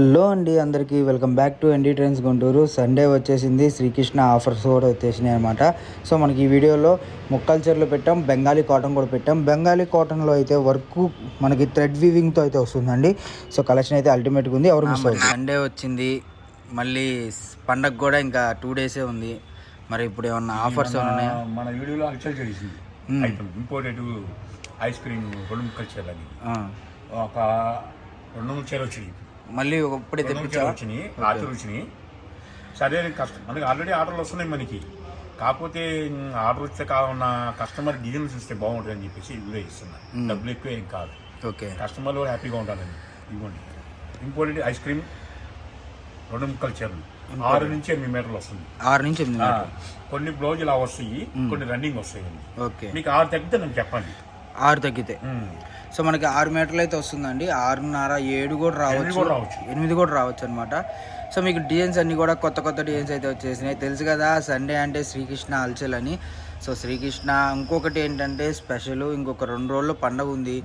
Hello అండి, అందరికీ welcome back to ND trends Guntur. Sunday వచ్చేసింది, శ్రీకృష్ణ ఆఫర్స్ కూడా వచ్చేసినాయి అనమాట. సో మనకి ఈ వీడియోలో ముక్కల చీరలు పెట్టాం, బెంగాలీ కాటన్ కూడా పెట్టాం. బెంగాలీ కాటన్లో అయితే వర్క్ మనకి థ్రెడ్ వీవింగ్తో అయితే వస్తుందండి. సో కలెక్షన్ అయితే అల్టిమేట్గా ఉంది. ఎవరు మిస్ అవుతుంది. సండే వచ్చింది, మళ్ళీ పండగ కూడా ఇంకా 2 డేసే ఉంది. మరి ఇప్పుడు ఏమన్నా ఆఫర్స్ ఉన్నాయా? మన వీడియోలో అల్చల్ చేసింది ఇంపోర్టెడ్ ఐస్ క్రీమ్ 2 ముక్కల చీరలు అని ఒక 200 చీరలు వచ్చినాయి. మళ్ళీ ఒకప్పుడే తెప్పించారు వచ్చినాయి, రాత్రి వచ్చినాయి. సరే కష్టం, మనకి ఆల్రెడీ ఆర్డర్లు వస్తున్నాయి మనకి. కాకపోతే ఆర్డర్ వస్తే కావాలన్న కస్టమర్ డిజైన్ చూస్తే బాగుంటుంది అని చెప్పేసి వీడియో ఇస్తున్నా. డబ్బులు ఎక్కువ ఏం కాదు, ఓకే. కస్టమర్లు కూడా హ్యాపీగా ఉండాలని. ఇవ్వండి ఇంపోర్టెడ్ ఐస్ క్రీమ్ 2 ముక్కల చీరలు 6 నుంచి 8 మీటర్లు వస్తుంది. 6 నుంచి 8 మీటర్లు. కొన్ని బ్లౌజ్ ఇలా వస్తాయి, కొన్ని రన్నింగ్ వస్తాయి. ఓకే, మీకు 6 తగ్గితే నాకు చెప్పండి. 6 తగ్గితే సో మనకి 6 మీటర్లు అయితే వస్తుందండి. 6.5, 7 కూడా రావచ్చు, 8 కూడా రావచ్చు అనమాట. సో మీకు డిజైన్స్ అన్నీ కూడా కొత్త కొత్త డిజైన్స్ అయితే వచ్చేసినాయి. తెలుసు కదా, సండే అంటే శ్రీకృష్ణ హల్చల్ అని. సో శ్రీకృష్ణ ఇంకొకటి ఏంటంటే స్పెషల్, ఇంకొక 2 రోజుల్లో పండగ ఉంది.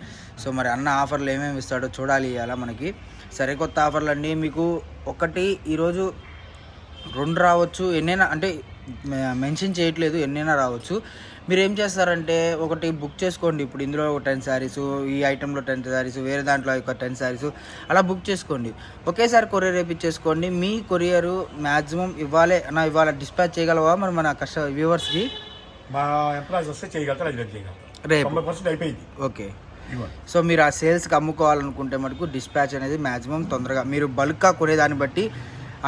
సో మరి అన్న ఆఫర్లు ఏమేమి ఇస్తాడో చూడాలి ఇవాళ మనకి. సరికొత్త ఆఫర్లు అండి. మీకు ఒకటి ఈరోజు 2 రావచ్చు, ఎన్నైనా అంటే మెన్షన్ చేయట్లేదు, ఎన్నైనా రావచ్చు. మీరు ఏం చేస్తారంటే ఒకటి బుక్ చేసుకోండి. ఇప్పుడు ఇందులో ఒక 10 శారీస్, ఈ ఐటెంలో 10 శారీస్, వేరే దాంట్లో ఒక 10 శారీస్ అలా బుక్ చేసుకోండి. ఒకేసారి కొరియర్ వేయించేసుకోండి. మీ కొరియర్ మ్యాక్సిమం ఇవ్వాలి డిస్పాచ్ చేయగలవా మరి మన వ్యూవర్స్కి? మా ఎంప్లాయీస్ వస్తే చేయగలుగుతారు, రేపు 90% అయిపోయింది. ఓకే. సో మీరు ఆ సేల్స్కి అమ్ముకోవాలనుకుంటే మటుకు డిస్పాచ్ అనేది మ్యాక్సిమం తొందరగా, మీరు బల్క్గా కొనేదాన్ని బట్టి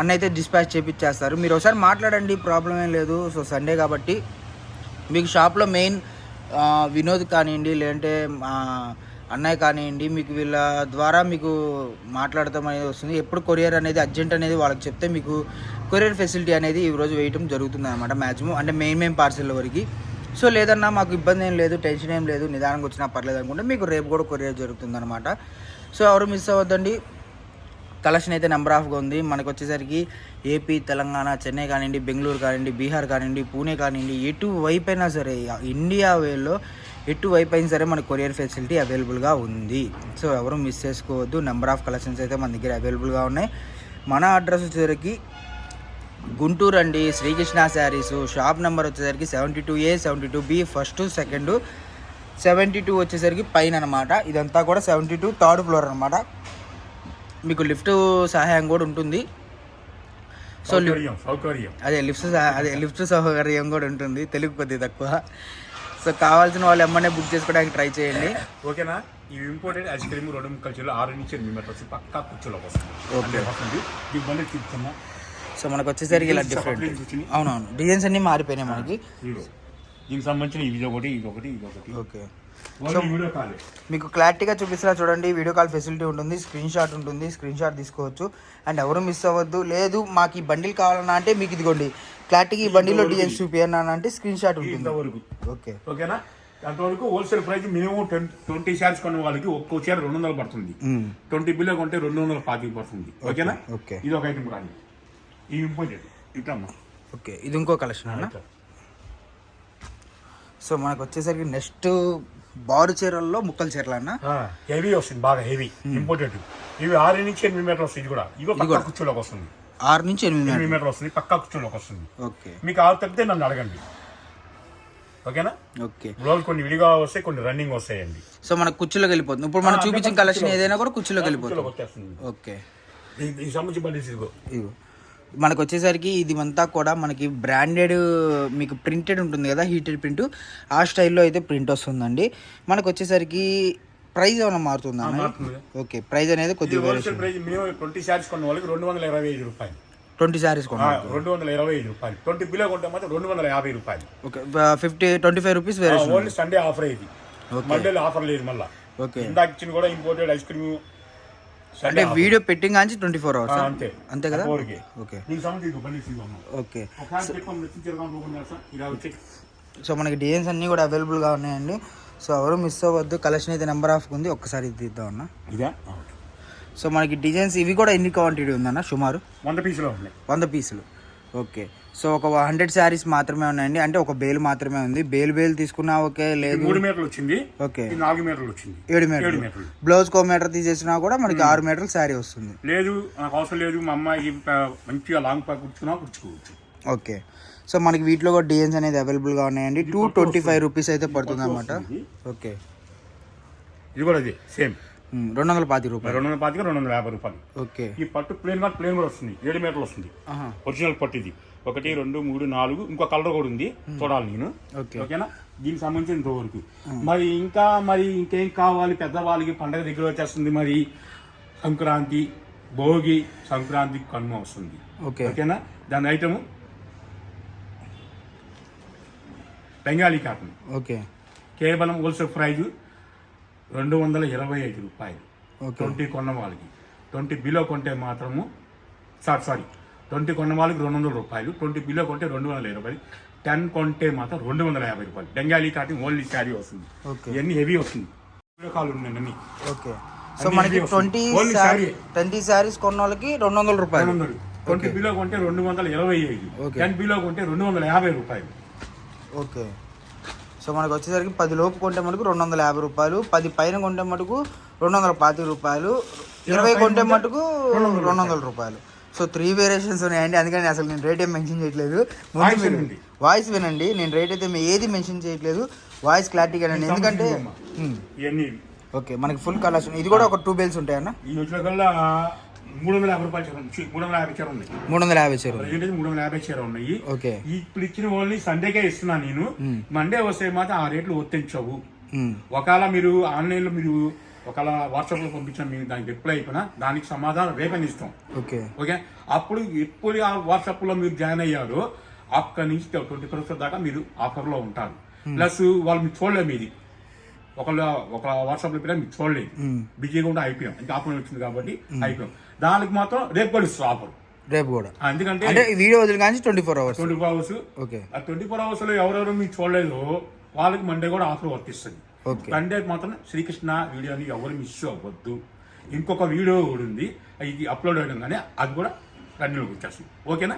అన్న అయితే డిస్పాచ్ చేపిచ్చేస్తారు. మీరు ఒకసారి మాట్లాడండి, ప్రాబ్లం ఏం లేదు. సో సండే కాబట్టి మీకు షాప్లో మెయిన్ వినోద్ కానివ్వండి, లేదంటే అన్నయ్య కానివ్వండి, మీకు వీళ్ళ ద్వారా మీకు మాట్లాడటం అనేది వస్తుంది. ఎప్పుడు కొరియర్ అనేది అర్జెంట్ అనేది వాళ్ళకి చెప్తే మీకు కొరియర్ ఫెసిలిటీ అనేది ఈరోజు వేయటం జరుగుతుంది అనమాట. మ్యాక్సిమం అంటే మెయిన్ పార్సిల్ వరకు. సో లేదన్నా మాకు ఇబ్బంది ఏం లేదు, టెన్షన్ ఏం లేదు, నిదానంగా వచ్చినా పర్లేదు అనుకుంటే మీకు రేపు కూడా కొరియర్ జరుగుతుంది అనమాట. సో ఎవరు మిస్ అవ్వద్దండి. కలెక్షన్ అయితే నెంబర్ ఆఫ్గా ఉంది. మనకు వచ్చేసరికి ఏపీ, తెలంగాణ, చెన్నై కానివ్వండి, బెంగళూరు కానివ్వండి, బీహార్ కానివ్వండి, పూణే కానివ్వండి, ఎటువైపు అయినా సరే ఇండియా వేలో ఎటువైపు అయినా సరే మన కొరియర్ ఫెసిలిటీ అవైలబుల్గా ఉంది. సో ఎవరు మిస్ చేసుకోవద్దు. నెంబర్ ఆఫ్ కలెక్షన్స్ అయితే మన దగ్గర అవైలబుల్గా ఉన్నాయి. మన అడ్రస్ వచ్చేసరికి గుంటూరు అండి, శ్రీకృష్ణ శారీస్. షాప్ నెంబర్ వచ్చేసరికి 72A, 72B, 1st, 2nd, 72 వచ్చేసరికి పైన అనమాట. ఇదంతా కూడా 72 థర్డ్ ఫ్లోర్ అనమాట. మీకు లిఫ్ట్ సహాయం కూడా ఉంటుంది. సో లిఫ్ట్ సౌకర్యం కూడా ఉంటుంది. తెలుగు కొద్దిగా తక్కువ. సో కావాల్సిన వాళ్ళు ఎమ్మనే బుక్ చేసుకోవడానికి ట్రై చేయండి. ఓకేనా? ఈ ఇంపోర్టెడ్ ఐస్ క్రీమ్ 2 ముక్కల చీరలు 6 నుంచి 8 మీటర్లు వస్తుంది. పక్కా కుర్చీలోకి వస్తుంది. సో మనకు వచ్చేసరికి ఇలా డిఫరెంట్, అవునవును, డిజైన్స్ అన్నీ మారిపోయినాయి మనకి. దీనికి సంబంధించిన ఇదొకటి. ఓకే. సో మీకు క్లారిటీగా చూపిస్తున్నా చూడండి. వీడియో కాల్ ఫెసిలిటీ ఉంటుంది, స్క్రీన్ షాట్ తీసుకోవచ్చు. అండ్ ఎవరు మిస్ అవ్వద్దు. లేదు మాకు ఈ బండిల్ కావాలన్నా అంటే మీకు ఇదిగోండి క్లారిటీగా ఈ బండిల్లో డిజైన్స్ చూపియన్నా అంటే స్క్రీన్ షాట్ ఉంటుంది. ఓకే, ఓకేనా? అంతవరకు హోల్సేల్ ప్రైస్ మినిమం 20 శారీస్ కొన్న వాళ్ళకి ఒక్కో చీర 200 పడుతుంది. 20 బిల్లో కొంటే 220 పడుతుంది. ఓకేనా? ఓకే. ఇది ఒక ఐటమ్ కానీ ఈ ఇంపార్టెంట్ ఇట్లా. ఓకే, ఇది ఇంకో కలెక్షన్ అన్న. సో మనకు వచ్చేసరికి నెక్స్ట్ బారు చీరల్లో ముక్కల చీరలు అన్న హెవీ వస్తుంది, బాగా హెవీ ఇంపార్టెంట్. ఇవి 6 నుంచి 8 మీటర్లు వస్తుంది. ఇది కూడా పక్కా కుర్చీలోకి వస్తుంది. 6 నుంచి 8 మీటర్లు వస్తుంది, పక్కా కుర్చీలోకి వస్తుంది. ఓకే. మీకు 6 తగ్గితే నన్ను అడగండి. ఓకేనా? ఓకే. బ్లౌజ్ కొన్ని విడిగా వస్తాయి, కొన్ని రన్నింగ్ వస్తాయండి. సో మనకు కుర్చీలోకి వెళ్ళిపోతుంది. ఇప్పుడు మనం చూపించిన కలెక్షన్ ఏదైనా కూడా కుర్చీలోకి వెళ్ళిపోతుంది. ఓకే. ఈ సంబంధించి బండి ఇదిగో మనకు వచ్చేసరికి ఇది అంతా కూడా మనకి బ్రాండెడ్, మీకు ప్రింటెడ్ ఉంటుంది కదా, హీటెడ్ ప్రింట్, ఆ స్టైల్లో అయితే ప్రింట్ వస్తుందండి. మనకు వచ్చేసరికి ప్రైస్ ఏమైనా మారుతుందా? ఓకే, ప్రైస్ అనేది కొద్దిగా 20 శారీస్ కొన్న వాళ్ళకి 225 రూపాయలు. 20 శారీస్ కొన్న 225 రూపాయలు. 20 బిలో కొంటే మాత్రం 250 రూపాయలు. ఓకే, 25 రూపీస్ వేరే. ఓన్లీ సండే ఆఫర్ ఇది, మండేలో ఆఫర్ లేదు మళ్ళీ. ఓకే. ఇందాక ఇచ్చిన కూడా ఇంపోర్టెడ్ ఐస్ క్రీమ్ అంటే వీడియో పెట్టింగ్ కానీ 24 hours అంతే కదా? ఓకే. సో మనకి డిజైన్స్ అన్నీ కూడా అవైలబుల్గా ఉన్నాయండి. సో ఎవరు మిస్ అవ్వద్దు. కలెక్షన్ అయితే నెంబర్ ఆఫ్ ఉంది. ఒక్కసారి ఇది తీద్దాం అన్న. సో మనకి డిజైన్స్ ఇవి కూడా ఎన్ని క్వాంటిటీ ఉందన్న? సుమారు 100 పీసులు. 100 పీసులు. ఓకే. సో ఒక 100 శారీస్ మాత్రమే ఉన్నాయండి, అంటే ఒక బేల్ మాత్రమే ఉంది. బేల్ తీసుకున్నా ఓకే, లేదు 3 మీటర్లు వచ్చింది, ఓకే 4 మీటర్లు వచ్చింది, 7 మీటర్లు. బ్లౌజ్ కో మీటర్ తీసేసినా కూడా మనకి 6 మీటర్ల శారీ వస్తుంది. లేదు నాకు అవసరం లేదు, మా అమ్మాయి మంచిగా లాంగ్ పాక్ కుట్టుకోవచ్చు. ఓకే, సో మనకి వీటిలో కూడా డిజైన్స్ అనేది అవైలబుల్గా ఉన్నాయండి. 225 రూపీస్ అయితే పడుతుంది అనమాట. ఓకే, ఇది కూడా అదే సేమ్ 225 రూపాయలు, 250 రూపాయలు. ఓకే, ఈ పట్టు ప్లేన్ కూడా వస్తుంది, 7 మీటర్లు వస్తుంది ఒరిజినల్ పట్టు. ఇది 1 2 3 4 ఇంకో కలర్ కూడా ఉంది, చూడాలి నేను. ఓకేనా, దీనికి సంబంధించిన ఇంతవరకు. మరి ఇంకేం కావాలి, పెద్దవాళ్ళకి పండగ దగ్గర వచ్చేస్తుంది, మరి సంక్రాంతి, భోగి, సంక్రాంతి, కనుమ వస్తుంది. ఓకేనా, దాని ఐటమ్ బెంగాలీ కాటన్. ఓకే, కేవలం హోల్సేల్ ప్రైజ్ 225 రూపాయలు. 20 కొన్న వాళ్ళకి, 20 బిలో కొంటే మాత్రము సారీ 20 కొన్న వాళ్ళకి 200 రూపాయలు, 20 బిలో కొంటే 220 రూపాయలు, 10 కొంటే మాత్రం 250 రూపాయలు. బెంగాలీ కాటన్ ఓన్లీ శారీ వస్తుంది, ఇవన్నీ హెవీ వస్తుంది. రకాలు ఉన్నాయి అన్ని. ఓకే, సో మనకి 20 శారీస్ కొన్న వాళ్ళకి 200 రూపాయలు, 20 బిలో కొంటే 225, 10 బిలో కొంటే 250 రూపాయలు. ఓకే, సో మనకు వచ్చేసరికి 10 లోపు కొంటే మటుకు 250 రూపాయలు, 10 పైన కొంటే మటుకు 225 రూపాయలు, 20 కొంటే మటుకు 200 రూపాయలు. సో 3 వేరియేషన్స్ ఉన్నాయండి, అందుకని అసలు నేను రేట్ ఏం మెన్షన్ చేయట్లేదు. వాయిస్ వినండి, నేను రేట్ అయితే ఏది మెన్షన్ చేయట్లేదు, వాయిస్ క్లారిటీగా అండి. ఎందుకంటే ఓకే, మనకి ఫుల్ కలర్స్. ఇది కూడా ఒక 2 బేల్స్ ఉంటాయన్న. 350 రూపాయలు 350 చీర ఉన్నాయి, 350 చీర 350 చీర ఉన్నాయి. ఓకే, ఇప్పుడు ఇచ్చిన ఓన్లీ సండేకే ఇస్తున్నా నేను. మండే వస్తే మాత్రం ఆ రేట్లు వర్తించవు. ఒకవేళ మీరు ఆన్లైన్ లో మీరు ఒకవేళ వాట్సాప్ లో పంపించిన మీరు దానికి రిప్లై అయిపోయినా దానికి సమాధానం రేపని ఇస్తాం. ఓకే, అప్పుడు ఎప్పుడు ఆ వాట్సాప్ లో మీరు జాయిన్ అయ్యారో అక్కడి నుంచి 20% దాకా మీరు ఆఫర్ లో ఉంటారు. ప్లస్ వాళ్ళు మీరు చూడలేదు, మీది ఒక వాట్సాప్ లో మీరు చూడలేదు, బిజీగా ఉంటే అయిపోయాం, ఇంకా ఆఫర్ వచ్చింది కాబట్టి అయిపోయాం. దానికి మాత్రం రేపు కూడా ఇస్తారు ఆఫర్, రేపు కూడా. ఎందుకంటే వీడియో వదిలి కానీ 24 అవర్స్. ఓకే, ఆ 24 అవర్స్ లో ఎవరెవరు మీరు చూడలేదు వాళ్ళకి మండే కూడా ఆఫర్ వర్తిస్తుంది. సండే మాత్రం శ్రీకృష్ణ వీడియోని ఎవరు మిస్ అవ్వద్దు. ఇంకొక వీడియో కూడా ఉంది, ఇది అప్లోడ్ అయ్యడం కానీ అది కూడా కంటిన్యూకి వచ్చేస్తుంది. ఓకేనా.